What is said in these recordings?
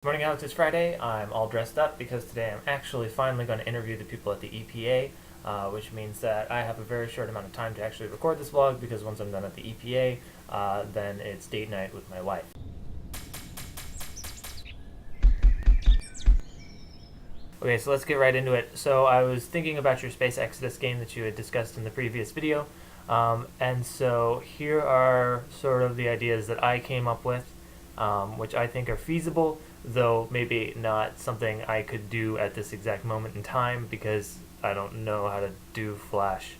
Good morning, Alex. It's Friday. I'm all dressed up because today I'm actually finally going to interview the people at the EPA, which means that I have a very short amount of time to actually record this vlog because once I'm done at the EPA, then it's date night with my wife. Okay, so let's get right into it. So I was thinking about your Space Exodus game that you had discussed in the previous video, and so here are sort of the ideas that I came up with, which I think are feasible, though maybe not something I could do at this exact moment in time because I don't know how to do Flash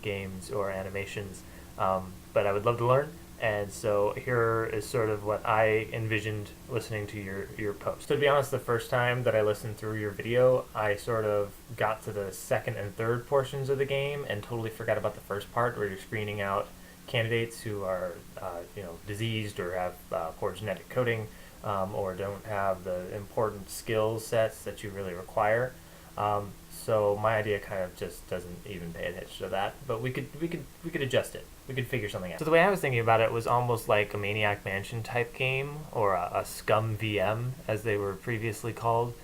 games or animations, but I would love to learn. And so here is sort of what I envisioned listening to your post. So to be honest, the first time that I listened through your video, I sort of got to the second and third portions of the game and totally forgot about the first part where you're screening out candidates who are diseased or have poor genetic coding, or don't have the important skill sets that you really require. So my idea kind of just doesn't even pay attention to that, but we could adjust it. We could figure something out. So the way I was thinking about it was almost like a Maniac Mansion type game, or a Scum VM as they were previously called,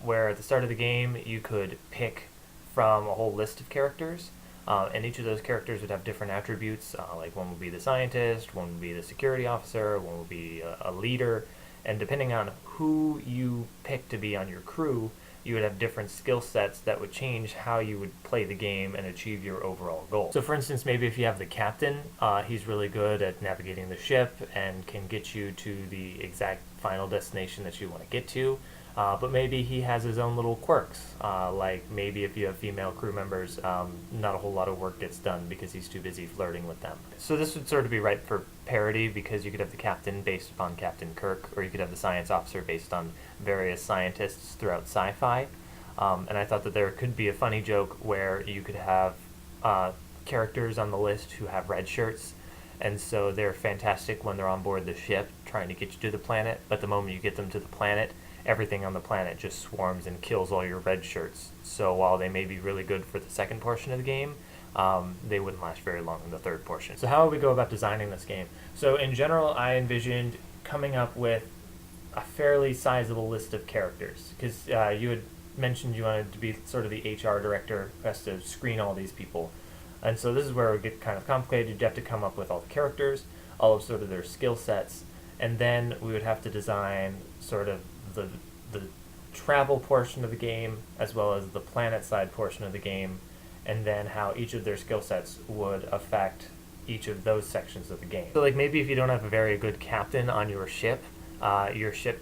where at the start of the game you could pick from a whole list of characters, and each of those characters would have different attributes. Like one would be the scientist, one would be the security officer, one would be a leader, and depending on who you pick to be on your crew, you would have different skill sets that would change how you would play the game and achieve your overall goal. So for instance, maybe if you have the captain, he's really good at navigating the ship and can get you to the exact final destination that you want to get to. But maybe he has his own little quirks, like maybe if you have female crew members, not a whole lot of work gets done because he's too busy flirting with them. So this would sort of be ripe for parody because you could have the captain based upon Captain Kirk, or you could have the science officer based on various scientists throughout sci-fi. And I thought that there could be a funny joke where you could have characters on the list who have red shirts, and so they're fantastic when they're on board the ship trying to get you to the planet, but the moment you get them to the planet, everything on the planet just swarms and kills all your red shirts. So while they may be really good for the second portion of the game, they wouldn't last very long in the third portion. So how would we go about designing this game? So in general, I envisioned coming up with a fairly sizable list of characters, because you had mentioned you wanted to be sort of the HR director who has to screen all these people. And so this is where it would get kind of complicated. You'd have to come up with all the characters, all of sort of their skill sets, and then we would have to design sort of the travel portion of the game as well as the planet side portion of the game, and then how each of their skill sets would affect each of those sections of the game. So like maybe if you don't have a very good captain on your ship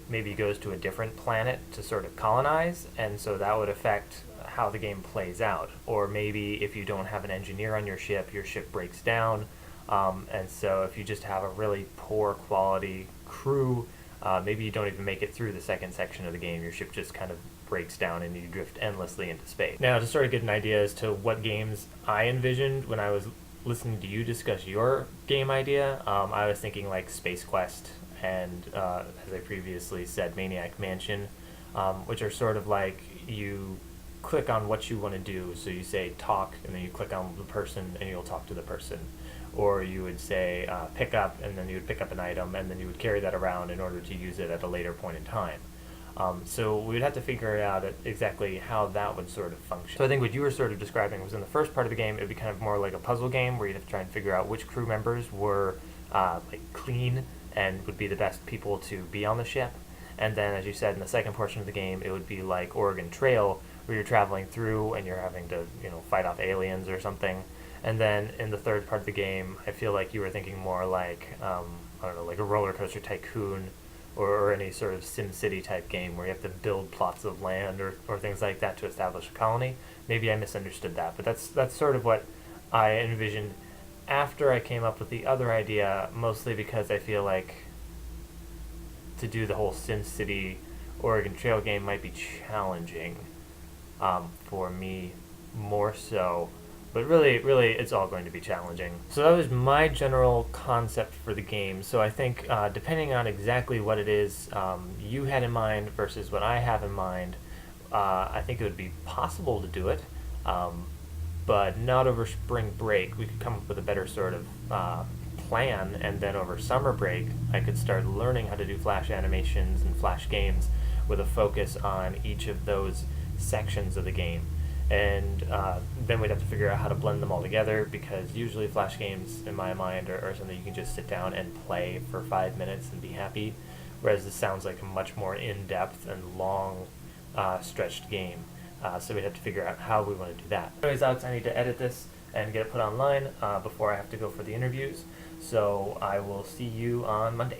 maybe goes to a different planet to sort of colonize, and so that would affect how the game plays out. Or maybe if you don't have an engineer on your ship breaks down, and so if you just have a really poor quality crew, maybe you don't even make it through the second section of the game. Your ship just kind of breaks down and you drift endlessly into space. Now, to sort of get an idea as to what games I envisioned when I was listening to you discuss your game idea, I was thinking like Space Quest and, as I previously said, Maniac Mansion, which are sort of like you click on what you want to do. So you say talk, and then you click on the person and you'll talk to the person. Or you would say pick up, and then you would pick up an item, and then you would carry that around in order to use it at a later point in time. So we would have to figure out exactly how that would sort of function. So I think what you were sort of describing was in the first part of the game, it would be kind of more like a puzzle game where you'd have to try and figure out which crew members were like clean and would be the best people to be on the ship. And then, as you said, in the second portion of the game, it would be like Oregon Trail, where you're traveling through and you're having to, fight off aliens or something. And then in the third part of the game, I feel like you were thinking more like, I don't know, like a Roller Coaster Tycoon, or any sort of SimCity type game where you have to build plots of land or things like that to establish a colony. Maybe I misunderstood that, but that's sort of what I envisioned after I came up with the other idea, mostly because I feel like to do the whole SimCity Oregon Trail game might be challenging for me more so. But really, it's all going to be challenging. So that was my general concept for the game. So I think depending on exactly what it is you had in mind versus what I have in mind, I think it would be possible to do it, but not over spring break. We could come up with a better sort of plan, and then over summer break I could start learning how to do Flash animations and Flash games with a focus on each of those sections of the game. And then we'd have to figure out how to blend them all together, because usually Flash games, in my mind, are something you can just sit down and play for 5 minutes and be happy, whereas this sounds like a much more in-depth and long stretched game. So we'd have to figure out how we want to do that. Anyways, Alex, I need to edit this and get it put online before I have to go for the interviews. So I will see you on Monday.